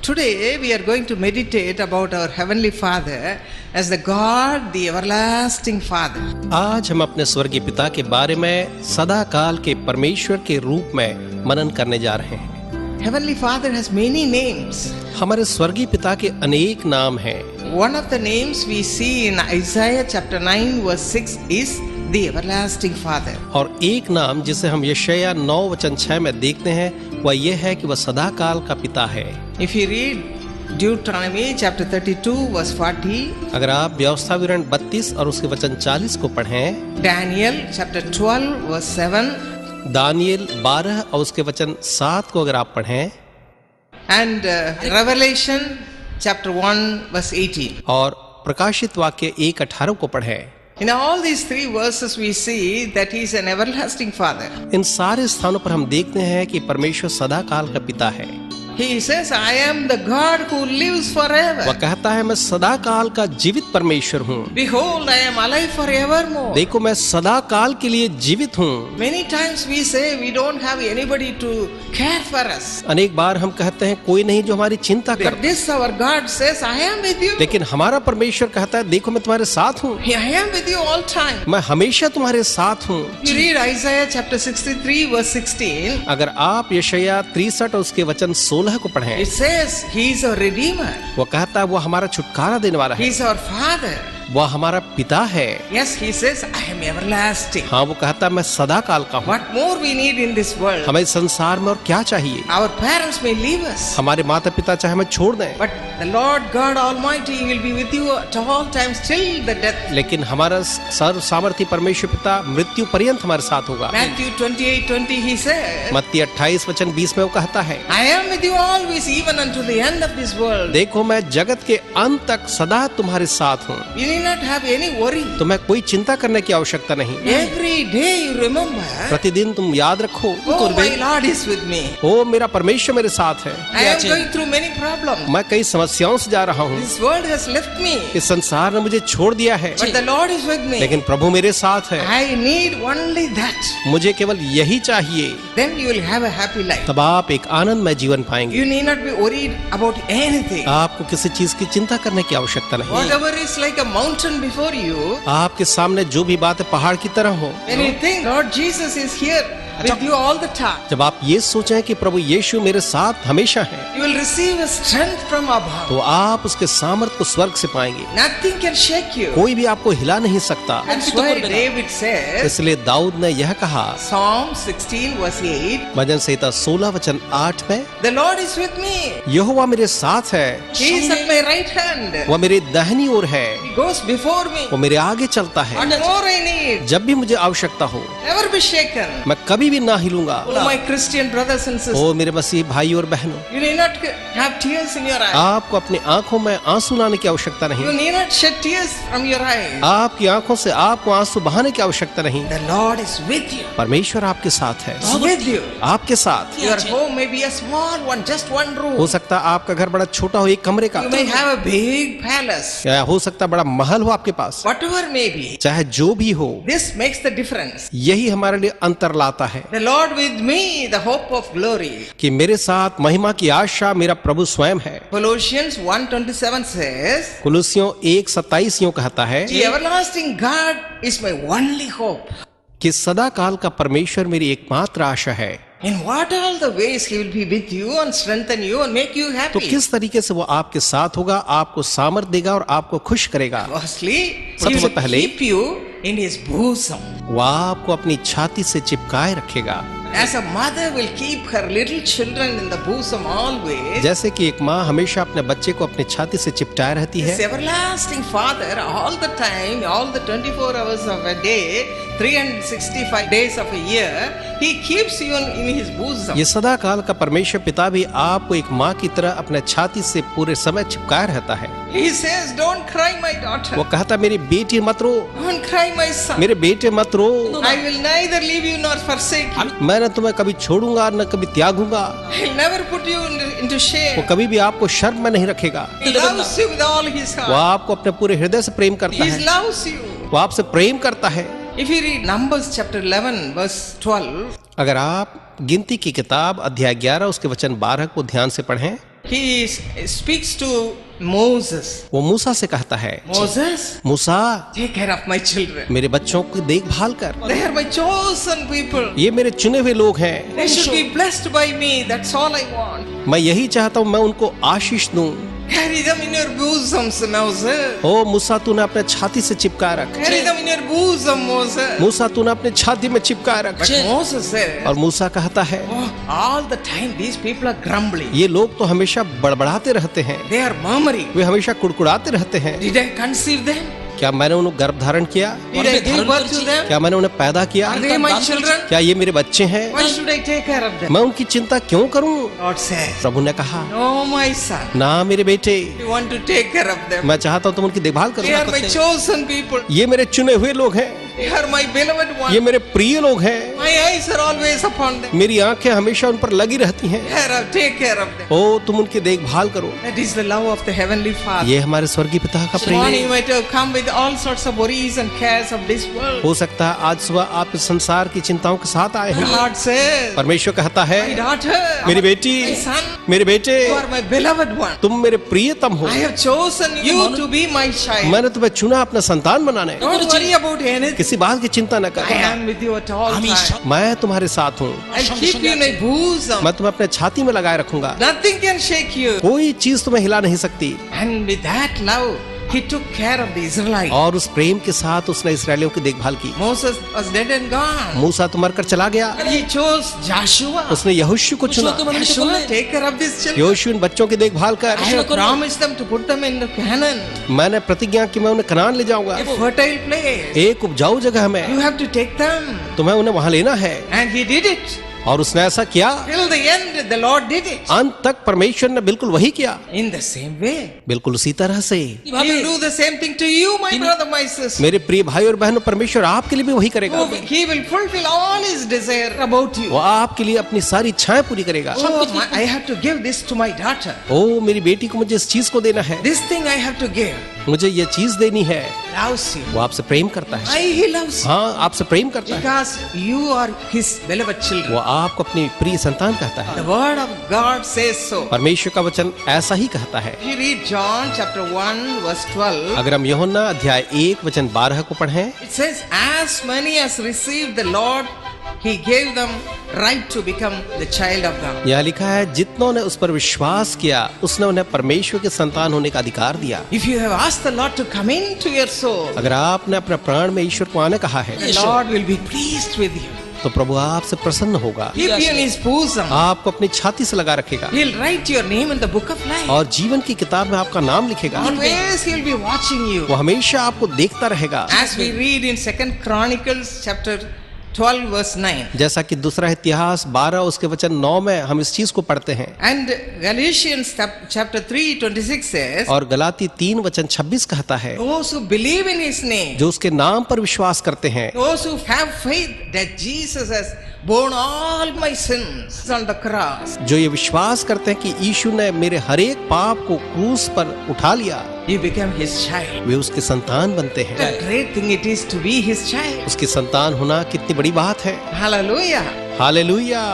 Today we are going to meditate about our Heavenly Father as the God, the everlasting Father. आज हम अपने स्वर्गीय पिता के बारे में सदा काल के परमेश्वर के रूप में मनन करने जा रहे हैं। Heavenly Father has many names. हमारे स्वर्गीय पिता के अनेक नाम हैं। One of the names we see in Isaiah chapter 9 verse 6 is the everlasting Father. और एक नाम जिसे हम यशायाह 9 वचन 6 में देखते हैं वह यह है कि वह सदा काल का पिता है। If you read Deuteronomy chapter 32 verse 40, अगर आप व्यवस्था विवरण 32 और उसके वचन 40 को पढ़ें, Daniel chapter 12 verse 7, दानियेल 12 और उसके वचन 7 को अगर आप पढ़ें, and Revelation chapter 1 verse 18. और प्रकाशित वाक्य 1:18 को पढ़ें, In all these three verses we see that he is an everlasting Father. इन सारे स्थानों पर हम देखते हैं कि परमेश्वर सदा काल का पिता है। He says, I am the God who lives forever. वह कहता है मैं सदा काल का जीवित परमेश्वर हूँ। Behold, I am alive forevermore. देखो मैं सदा काल के लिए जीवित हूँ। Many times we say we don't have anybody to care for us. अनेक बार हम कहते हैं कोई नहीं जो हमारी चिंता But करे, this our God says, I am with you. लेकिन हमारा परमेश्वर कहता है देखो मैं तुम्हारे साथ हूँ, I am with you all time. मैं हमेशा तुम्हारे साथ हूँ। You read Isaiah chapter 63 verse 16. अगर आप यशायाह 63 और उसके वचन 16 को पढ़ें, It says he is our redeemer. वो कहता है वो हमारा छुटकारा देने वाला He है, is our father. वह हमारा पिता है। Yes, he says, I am everlasting. हाँ, वो कहता है मैं सदा काल का हूँ। What more we need in this world? हमें संसार में और क्या चाहिए? Our parents may leave us, हमारे माता पिता चाहे हमें छोड़ दें, but the Lord God Almighty will be with you at all times till the death. लेकिन हमारा सर्व सामर्थी परमेश्वर पिता मृत्यु पर्यंत हमारे साथ होगा। Matthew 28:20 he said, मत्ती 28 वचन 20 में वो कहता है I am with you always even unto the end of this world. देखो मैं जगत के अंत तक सदा तुम्हारे साथ हूँ। You need not have any worry. तुम्हें कोई चिंता करने की आवश्यकता नहीं। Every day you remember, प्रतिदिन तुम याद रखो, oh my Lord is with me. ओ मेरा परमेश्वर मेरे साथ है। I am going through many problems. मैं कई समस्याओं से जा रहा हूँ, This world has left me, इस संसार ने मुझे छोड़ दिया है, but the Lord is with me. लेकिन प्रभु मेरे साथ है। I need only that. मुझे केवल यही चाहिए, Then you will have a happy life. तब आप एक आनंदमय जीवन पाएंगे। You need not be worried about anything. आपको किसी चीज की चिंता करने की आवश्यकता नहीं। Whatever is like a mountain before you, आपके सामने जो भी बातें पहाड़ की तरह हो, when you think Lord Jesus is here with you all the time, जब आप ये सोचें कि प्रभु यीशु मेरे साथ हमेशा है, you will receive a strength from above. तो आप उसके सामर्थ को स्वर्ग से पाएंगे। Nothing can shake you. कोई भी आपको हिला नहीं सकता। That's why David says, इसलिए दाऊद ने यह कहा Psalm 16 verse 8, भजन संहिता 16 वचन 8 में, the Lord is with me. यहोवा मेरे साथ है, He is at my right hand. वह मेरे दाहिनी ओर है, He goes before me. वो मेरे आगे चलता है। What more I need? जब भी मुझे आवश्यकता हो Never be shaken. मैं कभी भी ना हिलूंगा। Oh my Christian brothers and sisters, ओ मेरे मसीह भाई और बहनों, you need not have tears in your eyes. आपको अपनी आंखों में आंसू लाने की आवश्यकता You नहीं। need not shed tears from your eyes. आपकी आंखों से आपको आंसू बहाने की आवश्यकता नहीं। The Lord is with you. परमेश्वर आपके साथ है, With you. आपके साथ। Your home may be a small one, just one हो room. सकता है आपका घर बड़ा छोटा हो, एक कमरे का, You may have a big palace. या हो सकता है बड़ा महल हो आपके पास। Whatever may be, चाहे जो भी हो, this makes the difference. यही हमारे लिए अंतर लाता है The Lord with me, the hope of glory. कि मेरे साथ महिमा की आशा मेरा प्रभु स्वयं है। Colossians 1:27 says, कुलुस्सियों 1:27 यूं कहता है the everlasting God is my only hope. कि सदा काल का परमेश्वर मेरी एकमात्र आशा है। In what all the ways he will be with you and strengthen you and make you तो happy. किस तरीके से वो आपके साथ होगा, आपको सामर्थ देगा और आपको खुश करेगा। Firstly, he सबसे will पहले keep you in his bosom. वो आपको अपनी छाती से चिपकाए रखेगा, As a mother will keep her little children in the bosom always, जैसे कि एक माँ हमेशा अपने बच्चे को अपनी छाती से चिपटाए रहती this है। everlasting Father all the time, all the 24 hours of a day, 365 days of a year, he keeps you in his bosom. ये सदा काल का परमेश्वर पिता भी आपको एक माँ की तरह अपने छाती से पूरे समय चिपकाए रहता है। He says, don't cry my daughter, वो कहता मेरी बेटी मत रो, don't cry my son, मेरे बेटे मत रो, I will neither leave you nor forsake you, मैं न तुम्हें कभी छोड़ूंगा न कभी त्यागूंगा। I will never put you into वो shame. कभी भी आपको शर्म में नहीं रखेगा। He loves you with all his वो heart. आपको अपने पूरे हृदय से प्रेम करता He है, loves you. वो आपसे प्रेम करता है। If you read Numbers chapter 11 verse 12, अगर आप गिनती की किताब अध्याय 11 उसके वचन 12 को ध्यान से पढ़ें, he speaks to Moses. वो मूसा से कहता है, Moses, Musa take care of my children. मेरे बच्चों की देखभाल कर, They are my chosen people. ये मेरे चुने हुए लोग हैं, They should be blessed by me. That's all I want. मैं यही चाहता हूँ, मैं उनको आशीष दूं। Carry them in your bosoms, Moses. ओ मूसा तूने अपने छाती से चिपका रख, Carry them in your bosom, Moses. मूसा तूने अपने छाती में चिपका रख। But Moses said, और मूसा कहता है, oh, all the time these people are grumbling. ये लोग तो हमेशा बड़बड़ाते रहते हैं, They are murmuring. वे हमेशा कुड़कुड़ाते रहते हैं। Did I conceive them? क्या मैंने उन्हें गर्भ धारण किया? Did I give birth to them? क्या मैंने उन्हें पैदा किया? Are they my children? क्या ये मेरे बच्चे हैं? Why should I take care of them? मैं उनकी चिंता क्यों करूं? God says, प्रभु ने कहा, no, my son. ना मेरे बेटे, You want to take care of them. मैं चाहता हूँ तुम उनकी देखभाल They are my करो। chosen people. ये मेरे चुने हुए लोग हैं, They are my beloved ये ones. मेरे प्रिय लोग हैं, My eyes are always upon them. मेरी आंखें हमेशा उन पर लगी रहती हैं। Take care of them. ओ तुम उनकी देखभाल करो। That is the love of the heavenly Father. ये हमारे स्वर्गीय पिता का This प्रेम morning है। you might have come with all sorts of worries and cares of this world. हो सकता है आज सुबह आप इस संसार की चिंताओं के साथ आए हैं। God says, परमेश्वर कहता है, my daughter, मेरी बेटी, my son, मेरे बेटे, you are my beloved one. तुम मेरे प्रियतम हो। I have chosen you to be my child. मैंने तुम्हें चुना अपना संतान बनाने। Don't worry about anything. किसी बात की चिंता न I कर, am with you at all times. मैं तुम्हारे साथ हूँ। I keep you in my bosom. मैं तुम्हें अपने छाती में लगाए रखूंगा, Nothing can shake you. कोई चीज तुम्हें हिला नहीं सकती। And with that love, he took care of the Israelites. और उस प्रेम के साथ उसने इसराइलियों की देखभाल की। Moses was dead and gone. मूसा तो मरकर चला गया, But he chose Joshua. उसने यहोशू को चुना। Joshua, take care of these children. यहोशू इन बच्चों की देखभाल कर। I have promised them to put them in the Canaan, मैंने प्रतिज्ञा की मैं उन्हें कनान ले जाऊंगा, a fertile place. एक उपजाऊ जगह में। You have to take them. तुम्हें उन्हें वहां लेना है। And he did it. और उसने ऐसा किया। Till the end, the Lord did it. अंत तक परमेश्वर ने बिल्कुल वही किया, In the same way. बिल्कुल उसी तरह से। He will do the same thing to you, my brother, my sister. मेरे प्रिय भाई और बहनों, परमेश्वर आपके लिए भी वही करेगा। He will fulfill all his desire about you. वो आपके लिए अपनी सारी इच्छाएं पूरी करेगा। I have to give this to my daughter. ओ मेरी बेटी को मुझे इस चीज को देना है, This thing I have to give. मुझे ये चीज देनी है। Loves you. वो आपसे प्रेम करता है। Why he loves you? हाँ, आपसे प्रेम करता है। Because you are his beloved children. वो आपको अपनी प्रिय संतान कहता है। The word of God says so. परमेश्वर का वचन ऐसा ही कहता है। If you read John chapter 1 verse 12, अगर हम यूहन्ना अध्याय 1 वचन 12 को पढ़ें, it says, as many as received the Lord, he gave them right to become the child of God. यहाँ लिखा है, जितनों ने उस पर विश्वास किया उसने उन्हें परमेश्वर के संतान होने का अधिकार दिया। If you have asked the Lord to come into your soul, अगर आपने अपने प्राण में ईश्वर को आने कहा है, the Lord will be pleased with you. तो प्रभु आपसे प्रसन्न होगा, Keep you in his bosom. आपको अपनी छाती से लगा रखेगा He'll write your name in the book of life. और जीवन की किताब में आपका नाम लिखेगा। Always he'll be watching you. वो हमेशा आपको देखता रहेगा। As we read in 2 Chronicles chapter 12 verse 9. जैसा कि दूसरा इतिहास 12 उसके वचन 9 में हम इस चीज को पढ़ते हैं। And Galatians chapter 3:26 says, और गलाती 3 वचन 26 कहता है, those who believe in his name, जो उसके नाम पर विश्वास करते हैं, those who have faith that Jesus has borne all my sins on the cross, जो ये विश्वास करते हैं कि यीशु ने मेरे हर एक पाप को क्रूस पर उठा लिया, you become his child. वे उसके संतान बनते What हैं। a great thing it is to be his child. उसके संतान होना कितनी बड़ी बात है। Hallelujah. Hallelujah.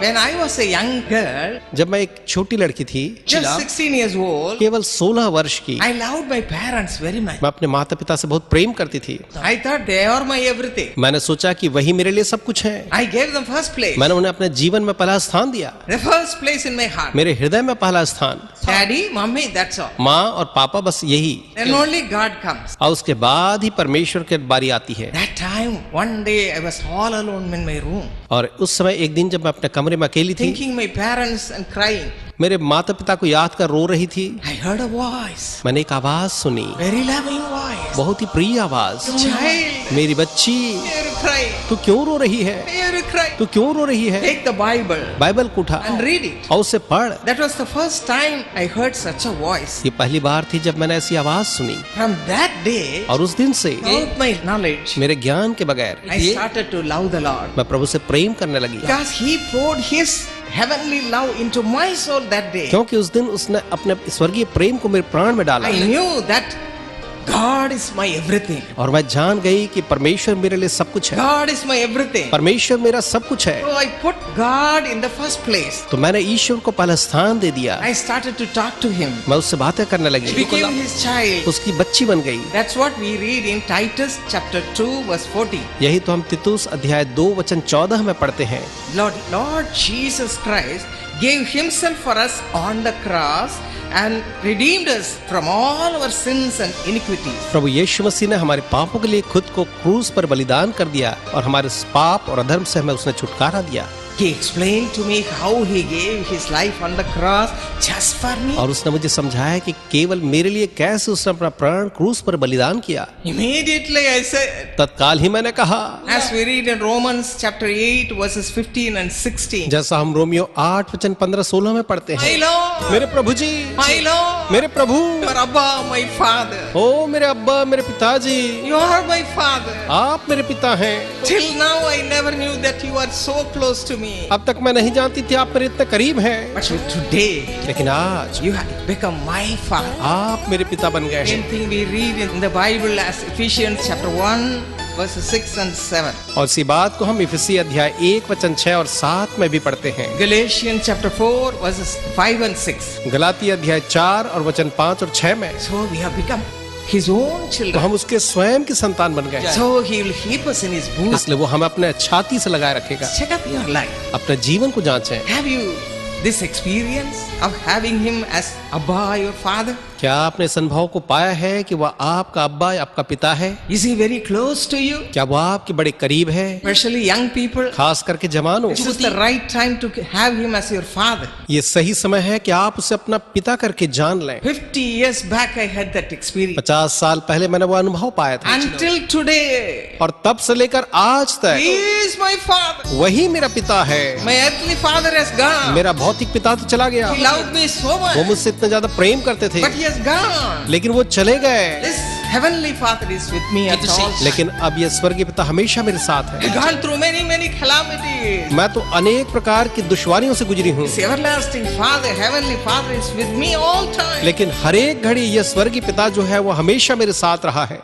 When I was a young girl, जब मैं एक छोटी लड़की थी, just 16 years old, केवल 16 वर्ष की, I loved my parents very much. मैं अपने माता पिता से बहुत प्रेम करती थी। I thought they are my everything. मैंने सोचा कि वही मेरे लिए सब कुछ है। I gave them first place. मैंने उन्हें अपने जीवन में पहला स्थान दिया, The first place in my heart. मेरे हृदय में पहला स्थान। Daddy, mommy, that's all. माँ और पापा, बस यही। Then only God comes. और उसके बाद ही परमेश्वर की बारी आती है। That time, one day I was all alone in my room, और उस समय एक दिन जब मैं अपने कमरे में अकेली थी, thinking my parents and crying. मेरे माता पिता को याद कर रो रही थी। I heard a voice, मैंने एक आवाज सुनी, very loving voice. बहुत ही प्रिय आवाज। Child, मेरी बच्ची, you're crying. तू क्यों रो रही है? You're crying. तू क्यों रो रही है? Take the Bible बाइबल को उठा and read it. और उसे पढ़। That was the first time I heard such a voice. ये पहली बार थी जब मैंने ऐसी आवाज सुनी। From that day, और उस दिन से without my knowledge, मेरे ज्ञान के बगैर I started to love the Lord. मैं प्रभु से प्रेम करने लगी, Because he poured his heavenly love into my soul that day. क्योंकि उस दिन उसने अपने स्वर्गीय प्रेम को मेरे प्राण में डाला। I knew that God is my everything. और मैं जान गई कि परमेश्वर मेरे लिए सब कुछ है, God is my everything. परमेश्वर मेरा सब कुछ है। So I put God in the first place. तो मैंने ईश्वर को पहला स्थान दे दिया। I started to talk to him. मैं उससे बातें करने I लगी, became his child. उसकी बच्ची बन गई। That's what we read in Titus chapter 2 verse 40. यही तो हम तीतुस अध्याय 2 वचन 14 में पढ़ते हैं। Lord Jesus Christ gave himself for us on the cross and redeemed us from all our sins and iniquities. प्रभु यीशु मसीह ने हमारे पापों के लिए खुद को क्रूस पर बलिदान कर दिया और हमारे पाप और अधर्म से हमें उसने छुटकारा दिया। He explained to me how he gave his life on the cross just for me. और उसने मुझे समझाया कि केवल मेरे लिए कैसे उसने अपना प्राण क्रूस पर बलिदान किया। Immediately I said, तत्काल ही मैंने कहा, as we read in Romans chapter 8 verses 15 and 16. जैसा हम रोमियो 8 वचन 15-16 में पढ़ते My हैं, Lord, मेरे प्रभु जी, my Lord, मेरे प्रभु, your Abba, my Father. ओ मेरे अब्बा, मेरे पिताजी, You are my Father. आप मेरे पिता हैं। Till now I never knew that you are so close to me. अब तक मैं नहीं जानती थी आप मेरे इतने करीब हैं, But today लेकिन आज you have become my Father. आप मेरे पिता बन गए Same हैं। thing we read in the Bible as Ephesians chapter 1 verses 6 and 7. और इसी बात को हम इफिसी अध्याय 1 वचन 6 और 7 में भी पढ़ते हैं। Galatians chapter 4 verses 5 and 6. Galati अध्याय 4 और वचन 5 और 6 में So we have become his own तो children. हम उसके स्वयं की संतान बन गए। So he will keep us in his boot. इसलिए वो हमें अपने छाती से लगाए रखेगा। Check up your life. अपने जीवन को जांचें। Have you this experience of having him as Abba, your father? क्या आपने इस अनुभव को पाया है कि वह आपका अब्बा आपका पिता है? Is he very close to you? क्या वो आपके बड़े करीब है? Especially young people. खास करके जवानों, This is the right time to have him as your father. ये सही समय है कि आप उसे अपना पिता करके जान लें। 50 years back I had that experience. 50 साल पहले मैंने वो अनुभव पाया था Until today, और तब से लेकर आज तक he is my father. वही मेरा पिता है। My earthly father has gone. मेरा भौतिक पिता तो चला गया, He loved me so वो much, मुझसे इतना ज्यादा प्रेम करते थे, but he has gone. लेकिन वो चले गए। This heavenly father is with me at all times. लेकिन अब ये स्वर्गीय पिता हमेशा मेरे साथ है। I've gone through many calamities. मैं तो अनेक प्रकार की दुश्वारियों से गुजरी हूँ, This everlasting father, heavenly father is with me all time. लेकिन हर एक घड़ी ये स्वर्गीय पिता जो है वो हमेशा मेरे साथ रहा है।